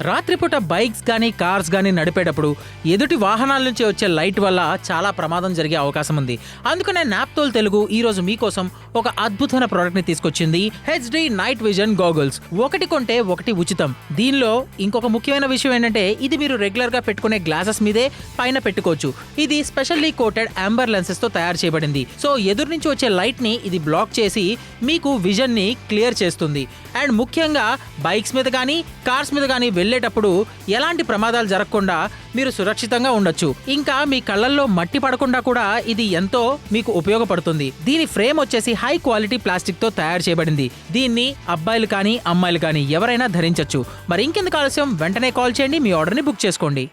రాత్రిపూట బైక్స్ కానీ కార్స్ కానీ నడిపేటప్పుడు ఎదుటి వాహనాల నుంచి వచ్చే లైట్ వల్ల చాలా ప్రమాదం జరిగే అవకాశం ఉంది. అందుకనే నాప్తోల్ తెలుగు ఈ రోజు మీకోసం ఒక అద్భుతమైన ప్రోడక్ట్ ని తీసుకొచ్చింది. HD night vision goggles. ఒకటి కొంటే ఒకటి ఉచితం. దీనిలో ఇంకొక ముఖ్యమైన విషయం ఏంటంటే ఇది మీరు రెగ్యులర్ గా పెట్టుకునే గ్లాసెస్ మీదే పైన పెట్టుకోవచ్చు. ఇది స్పెషల్లీ కోటెడ్ అంబర్ లెన్సెస్ తో తయారు చేయబడింది. సో ఎదురు నుంచి వచ్చే లైట్ ని ఇది బ్లాక్ చేసి మీకు విజన్ ని క్లియర్ చేస్తుంది. అండ్ ముఖ్యంగా బైక్స్ మీద కానీ కార్స్ మీద కానీ వెళ్ళేటప్పుడు ఎలాంటి ప్రమాదాలు జరగకుండా మీరు సురక్షితంగా ఉండొచ్చు. ఇంకా మీ కళ్ళల్లో మట్టి పడకుండా కూడా ఇది ఎంతో మీకు ఉపయోగపడుతుంది. దీని ఫ్రేమ్ వచ్చేసి హై క్వాలిటీ ప్లాస్టిక్ తో తయారు చేయబడింది. దీన్ని అబ్బాయిలు కానీ అమ్మాయిలు కానీ ఎవరైనా ధరించొచ్చు. మరి ఇంకెందుకు ఆలస్యం, వెంటనే కాల్ చేయండి, మీ ఆర్డర్ని బుక్ చేసుకోండి.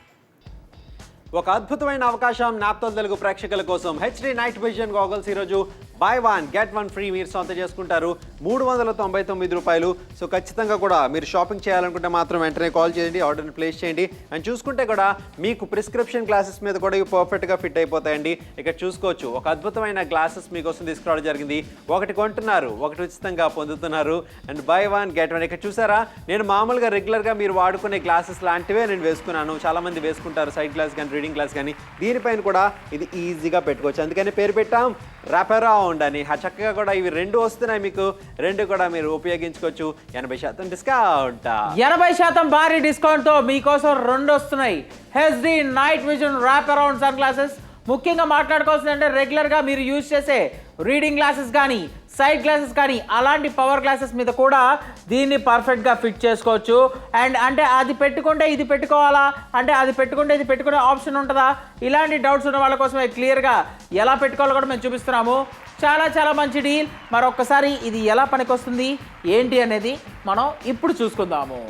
ఒక అద్భుతమైన అవకాశం నాప్తోల్ తెలుగు ప్రేక్షకుల కోసం. హెచ్డి నైట్ విజన్ గాగల్స్ ఈరోజు by one get one free మీరు సొంతం చేసుకుంటారు. 399 రూపాయలు. సో ఖచ్చితంగా కూడా మీరు షాపింగ్ చేయాలనుకుంటే మాత్రం వెంటనే కాల్ చేయండి, ఆర్డర్ని ప్లేస్ చేయండి. అండ్ చూసుకుంటే కూడా మీకు ప్రిస్క్రిప్షన్ గ్లాసెస్ మీద కూడా ఇవి పర్ఫెక్ట్గా ఫిట్ అయిపోతాయండి. ఇక్కడ చూసుకోవచ్చు, ఒక అద్భుతమైన గ్లాసెస్ మీకోసం తీసుకురావడం జరిగింది. ఒకటి కొంటున్నారు, ఒకటి ఉచితంగా పొందుతున్నారు. And by one get one. ఇక్కడ చూసారా, నేను మామూలుగా రెగ్యులర్గా మీరు వాడుకునే గ్లాసెస్ లాంటివే నేను వేసుకున్నాను. చాలామంది వేసుకుంటారు, సైడ్ గ్లాస్ కానీ రీడింగ్ గ్లాస్ కానీ. దీనిపైన కూడా ఇది ఈజీగా పెట్టుకోవచ్చు. అందుకని పేరు పెట్టాం ర్యాప్ అరౌండ్ అని. చక్కగా కూడా ఇవి రెండు వస్తున్నాయి, మీకు రెండు కూడా మీరు ఉపయోగించుకోవచ్చు. 80% డిస్కౌంట్, 80% భారీ డిస్కౌంట్ తో మీకోసం రెండు వస్తున్నాయి. HD night vision wrap around sunglasses. ముఖ్యంగా మాట్లాడుకోవాల్సిందంటే రెగ్యులర్గా మీరు యూజ్ చేసే రీడింగ్ గ్లాసెస్ కానీ సైడ్ గ్లాసెస్ కానీ అలాంటి పవర్ గ్లాసెస్ మీద కూడా దీన్ని పర్ఫెక్ట్గా ఫిట్ చేసుకోవచ్చు. అండ్ అంటే అది పెట్టుకుంటే ఇది పెట్టుకోవాలా, అంటే అది పెట్టుకుంటే ఇది పెట్టుకునే ఆప్షన్ ఉంటుందా, ఇలాంటి డౌట్స్ ఉన్న వాళ్ళ కోసమే క్లియర్గా ఎలా పెట్టుకోవాలో కూడా మేము చూపిస్తున్నాము. చాలా చాలా మంచి డీల్. మరొక్కసారి ఇది ఎలా పనికొస్తుంది ఏంటి అనేది మనం ఇప్పుడు చూసుకుందాము.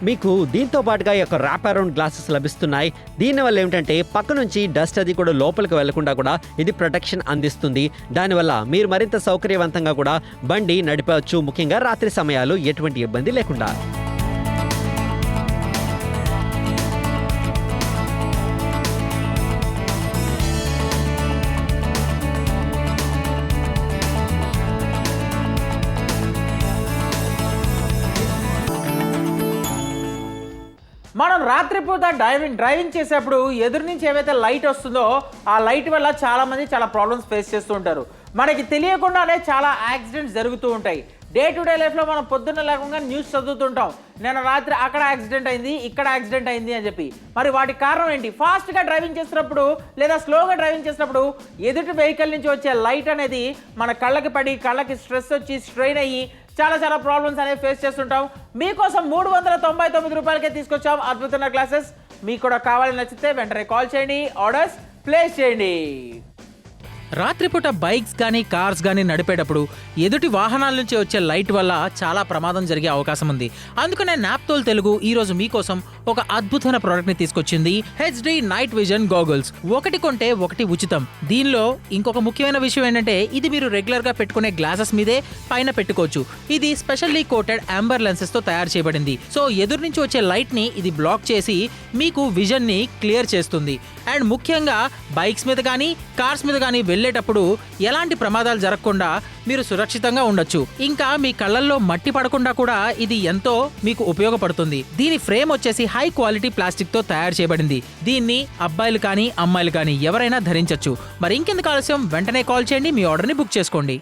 మీకు దీంతో పాటుగా ఈ యొక్క ర్యాప్ అరౌండ్ గ్లాసెస్ లభిస్తున్నాయి. దీనివల్ల ఏమిటంటే పక్క నుంచి డస్ట్ అది కూడా లోపలికి వెళ్లకుండా కూడా ఇది ప్రొటెక్షన్ అందిస్తుంది. దానివల్ల మీరు మరింత సౌకర్యవంతంగా కూడా బండి నడిపవచ్చు, ముఖ్యంగా రాత్రి సమయాలు ఎటువంటి ఇబ్బంది లేకుండా. మనం రాత్రిపూట డ్రైవింగ్ చేసేప్పుడు ఎదురు నుంచి ఏవైతే లైట్ వస్తుందో ఆ లైట్ వల్ల చాలామంది చాలా ప్రాబ్లమ్స్ ఫేస్ చేస్తూ ఉంటారు. మనకి తెలియకుండానే చాలా యాక్సిడెంట్స్ జరుగుతూ ఉంటాయి. డే టు డే లైఫ్లో మనం పొద్దున్న లేకుండా న్యూస్ చదువుతుంటాం, నేను రాత్రి అక్కడ యాక్సిడెంట్ అయింది, ఇక్కడ యాక్సిడెంట్ అయింది అని చెప్పి. మరి వాటి కారణం ఏంటి? ఫాస్ట్గా డ్రైవింగ్ చేసినప్పుడు లేదా స్లోగా డ్రైవింగ్ చేసినప్పుడు ఎదుటి వెహికల్ నుంచి వచ్చే లైట్ అనేది మన కళ్ళకి పడి కళ్ళకి స్ట్రెస్ వచ్చి స్ట్రెయిన్ అయ్యి చాలా చాలా ప్రాబ్లమ్స్ అనేవి ఫేస్ చేస్తుంటాం. మీకోసం 399 రూపాయలకే తీసుకొచ్చాం అద్భుతమైన గ్లాసెస్. మీకు కూడా కావాలని నచ్చితే వెంటనే కాల్ చేయండి, ఆర్డర్స్ ప్లేస్ చేయండి. రాత్రిపూట బైక్స్ కానీ కార్స్ కానీ నడిపేటప్పుడు ఎదుటి వాహనాల నుంచి వచ్చే లైట్ వల్ల చాలా ప్రమాదం జరిగే అవకాశం ఉంది. అందుకనే నాప్తోల్ తెలుగు ఈ రోజు మీకోసం ఒక అద్భుతమైన ప్రోడక్ట్ ని తీసుకొచ్చింది. HD night vision goggles. ఒకటి కొంటే ఒకటి ఉచితం. దీనిలో ఇంకొక ముఖ్యమైన విషయం ఏంటంటే ఇది మీరు రెగ్యులర్ గా పెట్టుకునే గ్లాసెస్ మీదే పైన పెట్టుకోవచ్చు. ఇది స్పెషల్లీ కోటెడ్ అంబర్ లెన్సెస్ తో తయారు చేయబడింది. సో ఎదురు నుంచి వచ్చే లైట్ ని ఇది బ్లాక్ చేసి మీకు విజన్ ని క్లియర్ చేస్తుంది. అండ్ ముఖ్యంగా బైక్స్ మీద కానీ కార్స్ మీద కానీ వెళ్ళేటప్పుడు ఎలాంటి ప్రమాదాలు జరగకుండా మీరు సురక్షితంగా ఉండొచ్చు. ఇంకా మీ కళ్ళల్లో మట్టి పడకుండా కూడా ఇది ఎంతో మీకు ఉపయోగపడుతుంది. దీని ఫ్రేమ్ వచ్చేసి హై క్వాలిటీ ప్లాస్టిక్ తో తయారు చేయబడింది. దీన్ని అబ్బాయిలు కానీ అమ్మాయిలు కానీ ఎవరైనా ధరించొచ్చు. మరి ఇంకెందుకు ఆలస్యం, వెంటనే కాల్ చేయండి, మీ ఆర్డర్ని బుక్ చేసుకోండి.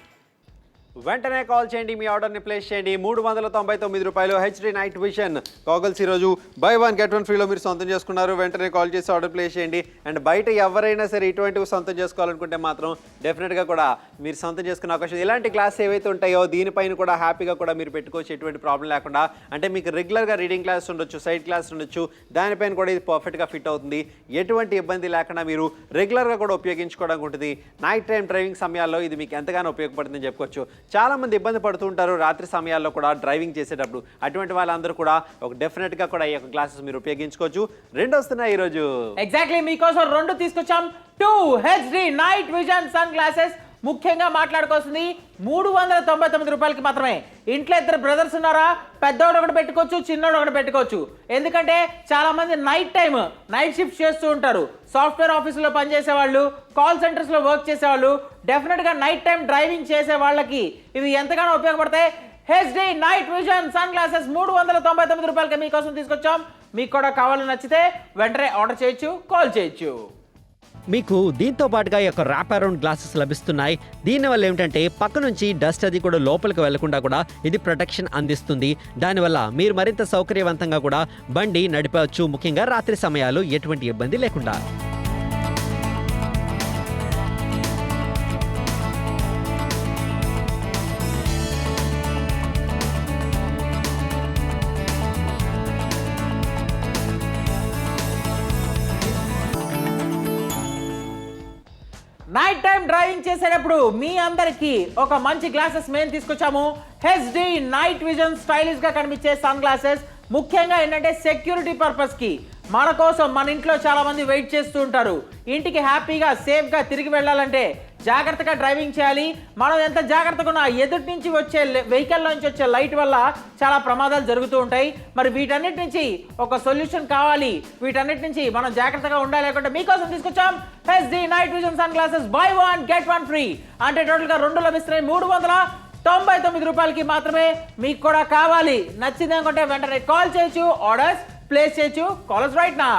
వెంటనే కాల్ చేయండి, మీ ఆర్డర్ని ప్లేస్ చేయండి. 399 రూపాయలు. హెచ్డి నైట్ విజన్ గాగల్స్ ఈరోజు బై వన్ గెట్ వన్ ఫ్రీలో మీరు సొంతం చేసుకున్నారు. వెంటనే కాల్ చేసి ఆర్డర్ ప్లేస్ చేయండి. అండ్ బయట ఎవరైనా సరే ఇటువంటివి సొంతం చేసుకోవాలనుకుంటే మాత్రం డెఫినెట్గా కూడా మీరు సొంతం చేసుకునే అవకాశం. ఇలాంటి గ్లాస్ ఏవైతే ఉంటాయో దీనిపైన కూడా హ్యాపీగా కూడా మీరు పెట్టుకోవచ్చు, ఎటువంటి ప్రాబ్లం లేకుండా. అంటే మీకు రెగ్యులర్గా రీడింగ్ క్లాస్ ఉండొచ్చు, సైడ్ క్లాస్ ఉండొచ్చు, దానిపైన కూడా ఇది పర్ఫెక్ట్గా ఫిట్ అవుతుంది. ఎటువంటి ఇబ్బంది లేకుండా మీరు రెగ్యులర్గా కూడా ఉపయోగించుకోవడానికి ఉంటుంది. నైట్ టైం డ్రైవింగ్ సమయాల్లో ఇది మీకు ఎంతగానో ఉపయోగపడుతుందని చెప్పుకోవచ్చు. చాలా మంది ఇబ్బంది పడుతూ ఉంటారు రాత్రి సమయాల్లో కూడా డ్రైవింగ్ చేసేటప్పుడు. అటువంటి వాళ్ళందరూ కూడా ఒక డెఫినెట్గా కూడా ఈ యొక్క గ్లాసెస్ మీరు ఉపయోగించుకోవచ్చు. రెండు వస్తున్నాయి ఈరోజు. ఎగ్జాక్ట్లీ మీకోసం రెండు తీసుకొచ్చాం. 2 HD night vision sunglasses. ముఖ్యంగా మాట్లాడుకోవాల్సింది 399 రూపాయలకి మాత్రమే. ఇంట్లో ఇద్దరు బ్రదర్స్ ఉన్నారా, పెద్దోడు ఒకటి పెట్టుకోవచ్చు, చిన్నోడు ఒకటి పెట్టుకోవచ్చు. ఎందుకంటే చాలా మంది నైట్ షిఫ్ట్ చేస్తూ ఉంటారు. సాఫ్ట్వేర్ ఆఫీసులో పనిచేసే వాళ్ళు, కాల్ సెంటర్స్లో వర్క్ చేసేవాళ్ళు, డెఫినెట్గా నైట్ టైం డ్రైవింగ్ చేసే వాళ్ళకి ఇవి ఎంతగానో ఉపయోగపడతాయి. HD night vision sunglasses 399 రూపాయలకి మీకోసం తీసుకొచ్చాం. మీకు కూడా కావాలని నచ్చితే వెంటనే ఆర్డర్ చేయొచ్చు, కాల్ చేయొచ్చు. మీకు దీంతో పాటుగా ఈ యొక్క ర్యాప్ అరౌండ్ గ్లాసెస్ లభిస్తున్నాయి. దీనివల్ల ఏమిటంటే పక్క నుంచి డస్ట్ అది కూడా లోపలికి వెళ్లకుండా కూడా ఇది ప్రొటెక్షన్ అందిస్తుంది. దానివల్ల మీరు మరింత సౌకర్యవంతంగా కూడా బండి నడిపవచ్చు, ముఖ్యంగా రాత్రి సమయాలు ఎటువంటి ఇబ్బంది లేకుండా. నైట్ టైం డ్రైవింగ్ చేసేటప్పుడు మీ అందరికి ఒక మంచి గ్లాసెస్ మేము తీసుకొచ్చాము. హెచ్డి నైట్ విజన్ స్టైలిష్ గా కనిపించే సన్ గ్లాసెస్. ముఖ్యంగా ఏంటంటే సెక్యూరిటీ పర్పస్ కి మన కోసం మన ఇంట్లో చాలా మంది వెయిట్ చేస్తూ ఉంటారు. ఇంటికి హ్యాపీగా సేఫ్ గా తిరిగి వెళ్ళాలంటే జాగ్రత్తగా డ్రైవింగ్ చేయాలి. మనం ఎంత జాగ్రత్తగా ఉన్నా ఎదుటి నుంచి వచ్చే వెహికల్ నుంచి వచ్చే లైట్ వల్ల చాలా ప్రమాదాలు జరుగుతూ ఉంటాయి. మరి వీటన్నిటి నుంచి ఒక సొల్యూషన్ కావాలి, వీటన్నిటి నుంచి మనం జాగ్రత్తగా ఉండాలి లేకుంటే మీకోసం తీసుకొచ్చాం HD night vision sunglasses buy 1 get 1 free. అంటే టోటల్ గా 2 లభిస్తున్నాయి 399 రూపాయలకి మాత్రమే. మీకు కూడా కావాలి, నచ్చింది అనుకుంటే వెంటనే కాల్ చేయొచ్చు, ఆర్డర్స్ ప్లేస్ చేయొచ్చు. Call right now.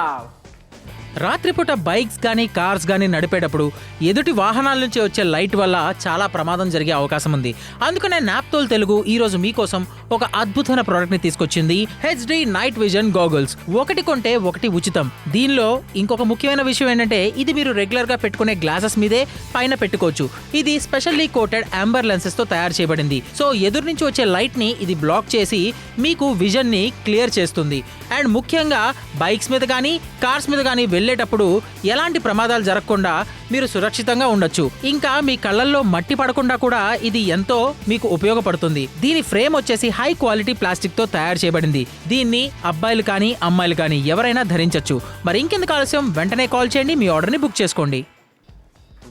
రాత్రిపూట బైక్స్ కానీ కార్స్ కానీ నడిపేటప్పుడు ఎదుటి వాహనాల నుంచి వచ్చే లైట్ వల్ల చాలా ప్రమాదం జరిగే అవకాశం ఉంది. అందుకనే నాప్తోల్ తెలుగు ఈరోజు మీకోసం ఒక అద్భుతమైన ప్రోడక్ట్ని తీసుకొచ్చింది, హెచ్డి నైట్ విజన్ గాగుల్స్. ఒకటి కొంటే ఒకటి ఉచితం. దీనిలో ఇంకొక ముఖ్యమైన విషయం ఏంటంటే ఇది మీరు రెగ్యులర్గా పెట్టుకునే గ్లాసెస్ మీదే పైన పెట్టుకోవచ్చు. ఇది స్పెషల్లీ కోటెడ్ అంబర్ లెన్సెస్తో తయారు చేయబడింది. సో ఎదురు నుంచి వచ్చే లైట్ని ఇది బ్లాక్ చేసి మీకు విజన్ని క్లియర్ చేస్తుంది. అండ్ ముఖ్యంగా బైక్స్ మీద కానీ కార్స్ మీద కానీ వెళ్ళేటప్పుడు ఎలాంటి ప్రమాదాలు జరగకుండా మీరు సురక్షితంగా ఉండొచ్చు. ఇంకా మీ కళ్ళల్లో మట్టి పడకుండా కూడా ఇది ఎంతో మీకు ఉపయోగపడుతుంది. దీని ఫ్రేమ్ వచ్చేసి హై క్వాలిటీ ప్లాస్టిక్ తో తయారు చేయబడింది. దీన్ని అబ్బాయిలు కానీ అమ్మాయిలు కానీ ఎవరైనా ధరించవచ్చు. మరి ఇంకెందుకు ఆలస్యం, వెంటనే కాల్ చేయండి, మీ ఆర్డర్ని బుక్ చేసుకోండి.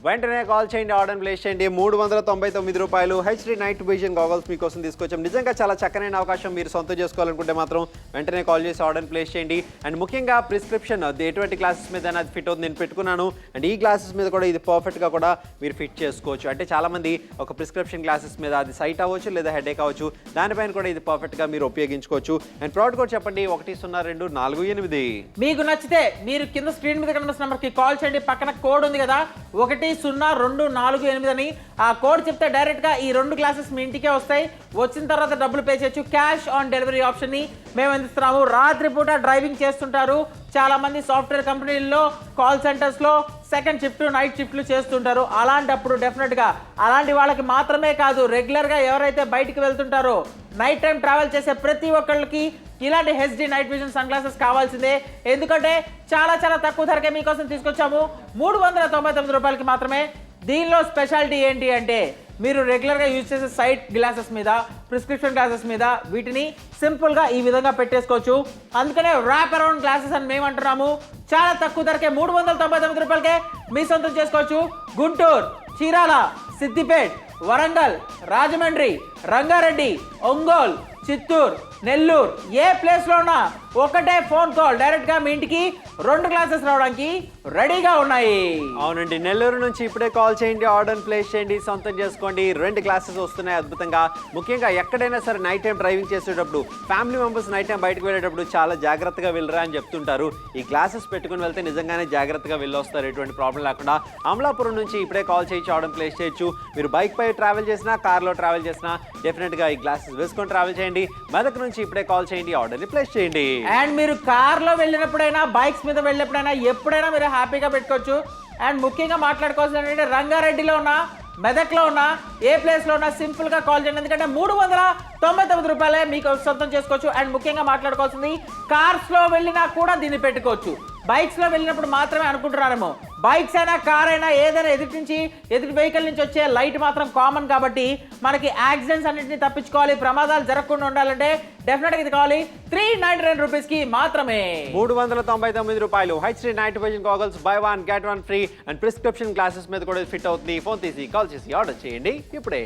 వెంటనే కాల్ చేయండి, ఆర్డర్ ప్లేస్ చేయండి. 399 రూపాయలు హెచ్డి నైట్ విజన్ గాగల్స్ మీకోసం తీసుకొచ్చాం. నిజంగా చాలా చక్కనైన అవకాశం. మీరు సొంతం చేసుకోవాలనుకుంటే మాత్రం వెంటనే కాల్ చేసి ఆర్డర్ ప్లేస్ చేయండి. అండ్ ముఖ్యంగా ప్రిస్క్రిప్షన్ ఎటువంటి గ్లాసెస్ మీద అది ఫిట్ అవుతుంది నేను పెట్టుకున్నాను. అండ్ ఈ గ్లాసెస్ మీద కూడా ఇది పర్ఫెక్ట్గా కూడా మీరు ఫిట్ చేసుకోవచ్చు. అంటే చాలామంది ఒక ప్రిస్క్రిప్షన్ గ్లాసెస్ మీద అది సైట్ అవ్వచ్చు లేదా హెడేక్ అవ్వచ్చు, దానిపైన కూడా ఇది పర్ఫెక్ట్గా మీరు ఉపయోగించుకోవచ్చు. అండ్ ప్రోడక్ట్ కూడా చెప్పండి 10248. మీకు నచ్చితే మీరు కింద స్క్రీన్ మీద కనిపిస్తున్న నెంబర్కి కాల్ చేయండి. పక్కన కోడ్ ఉంది కదా 10248 అని, ఆ కోడ్ చెప్తే డైరెక్ట్ గా ఈ 2 గ్లాసెస్ మీ ఇంటికే వస్తాయి. వచ్చిన తర్వాత డబ్బులు పే చేయొచ్చు. క్యాష్ ఆన్ డెలివరీ ఆప్షన్ ని మేము అందిస్తున్నాము. రాత్రిపూట డ్రైవింగ్ చేస్తుంటారు చాలా మంది, సాఫ్ట్వేర్ కంపెనీల్లో కాల్ సెంటర్స్ లో సెకండ్ షిఫ్ట్ నైట్ షిఫ్ట్లు చేస్తుంటారు. అలాంటప్పుడు డెఫినెట్ గా అలాంటి వాళ్ళకి మాత్రమే కాదు, రెగ్యులర్ గా ఎవరైతే బయటికి వెళ్తుంటారో నైట్ టైం ట్రావెల్ చేసే ప్రతి ఒక్కళ్ళకి ఇలాంటి HD night vision sunglasses కావాల్సిందే. ఎందుకంటే చాలా చాలా తక్కువ ధరకే మీకోసం తీసుకొచ్చాము 399 రూపాయలకి మాత్రమే. దీనిలో స్పెషాలిటీ ఏంటి అంటే మీరు రెగ్యులర్గా యూజ్ చేసే సైట్ గ్లాసెస్ మీద, ప్రిస్క్రిప్షన్ గ్లాసెస్ మీద వీటిని సింపుల్గా ఈ విధంగా పెట్టేసుకోవచ్చు. అందుకనే ర్యాప్ అరౌండ్ గ్లాసెస్ అని మేము అంటున్నాము. చాలా తక్కువ ధరకే 399 రూపాయలకే మీ సొంతం చేసుకోవచ్చు. గుంటూరు, చీరాల, సిద్దిపేట్, వరంగల్, రాజమండ్రి, రంగారెడ్డి, ఒంగోలు, చిత్తూరు, నెల్లూరు ఏ ప్లేస్లో ఉన్నా ఒకటే ఫోన్ కాల్ డైరెక్ట్గా మీ ఇంటికి 2 గ్లాసెస్ రావడానికి రెడీగా ఉన్నాయి. అవునండి, నెల్లూరు నుంచి ఇప్పుడే కాల్ చేయండి, ఆర్డర్ ప్లేస్ చేయండి, సొంతం చేసుకోండి. 2 గ్లాసెస్ వస్తున్నాయి అద్భుతంగా. ముఖ్యంగా ఎక్కడైనా సరే నైట్ టైం డ్రైవింగ్ చేసేటప్పుడు ఫ్యామిలీ మెంబర్స్ నైట్ టైం బయటకు వెళ్ళేటప్పుడు చాలా జాగ్రత్తగా వెళ్ళరా అని చెప్తుంటారు. ఈ గ్లాసెస్ పెట్టుకుని వెళ్తే నిజంగానే జాగ్రత్తగా వెళ్ళొస్తారు, ఎటువంటి ప్రాబ్లం లేకుండా. అమలాపురం నుంచి ఇప్పుడే కాల్ చేయొచ్చు, ఆర్డర్ ప్లేస్ చేయొచ్చు. మీరు బైక్ పై ట్రావెల్ చేసినా, కార్లో ట్రావెల్ చేసినా డెఫినెట్గా ఈ గ్లాసెస్ వేసుకొని ట్రావెల్ చేయండి. మెదక్ నుంచి ఇప్పుడే కాల్ చేయండి, ఆర్డర్ని ప్లేస్ చేయండి. అండ్ మీరు కార్లో వెళ్ళినప్పుడైనా, బైక్స్ మీద వెళ్ళినప్పుడైనా ఎప్పుడైనా మీరు హ్యాపీగా పెట్టుకోవచ్చు. అండ్ ముఖ్యంగా మాట్లాడుకోవాల్సింది ఏంటంటే రంగారెడ్డిలో ఉన్న, మెదక్లో ఉన్న, ఏ ప్లేస్లో ఉన్నా సింపుల్గా కాల్ చేయండి. ఎందుకంటే 399 రూపాయలే మీకు సొంతం చేసుకోవచ్చు. అండ్ ముఖ్యంగా మాట్లాడుకోవాల్సింది కార్స్లో వెళ్ళినా కూడా దీన్ని పెట్టుకోవచ్చు. బైక్స్లో వెళ్ళినప్పుడు మాత్రమే అనుకుంటున్నారేమో, బైక్స్ అయినా కార్ అయినా ఏదైనా ఎదుటి వెహికల్ నుంచి వచ్చే లైట్ మాత్రం కామన్ కాబట్టి మనకి యాక్సిడెంట్స్ అన్నింటినీ తప్పించుకోవాలి, ప్రమాదాలు జరగకుండా ఉండాలంటే డెఫినెట్గా ఇది కావాలి 399 రూపీస్కి మాత్రమే. 399 రూపాయలు HD night vision goggles by 1 get 1 free. And prescription glasses మీద కూడా ఫిట్ అవుతుంది. ఫోన్ తీసి కాల్ చేసి ఆర్డర్ చేయండి ఇప్పుడే.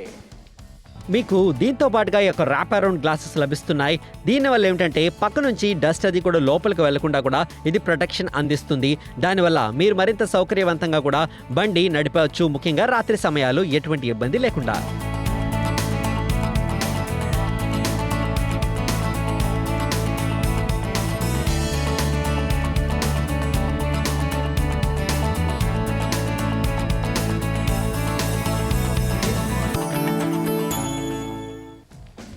మీకు దీంతో పాటుగా ఈ యొక్క ర్యాప్ అరౌండ్ గ్లాసెస్ లభిస్తున్నాయి. దీనివల్ల ఏమిటంటే పక్క నుంచి డస్ట్ అది కూడా లోపలికి వెళ్లకుండా కూడా ఇది ప్రొటెక్షన్ అందిస్తుంది. దానివల్ల మీరు మరింత సౌకర్యవంతంగా కూడా బండి నడిపవచ్చు, ముఖ్యంగా రాత్రి సమయాలు ఎటువంటి ఇబ్బంది లేకుండా.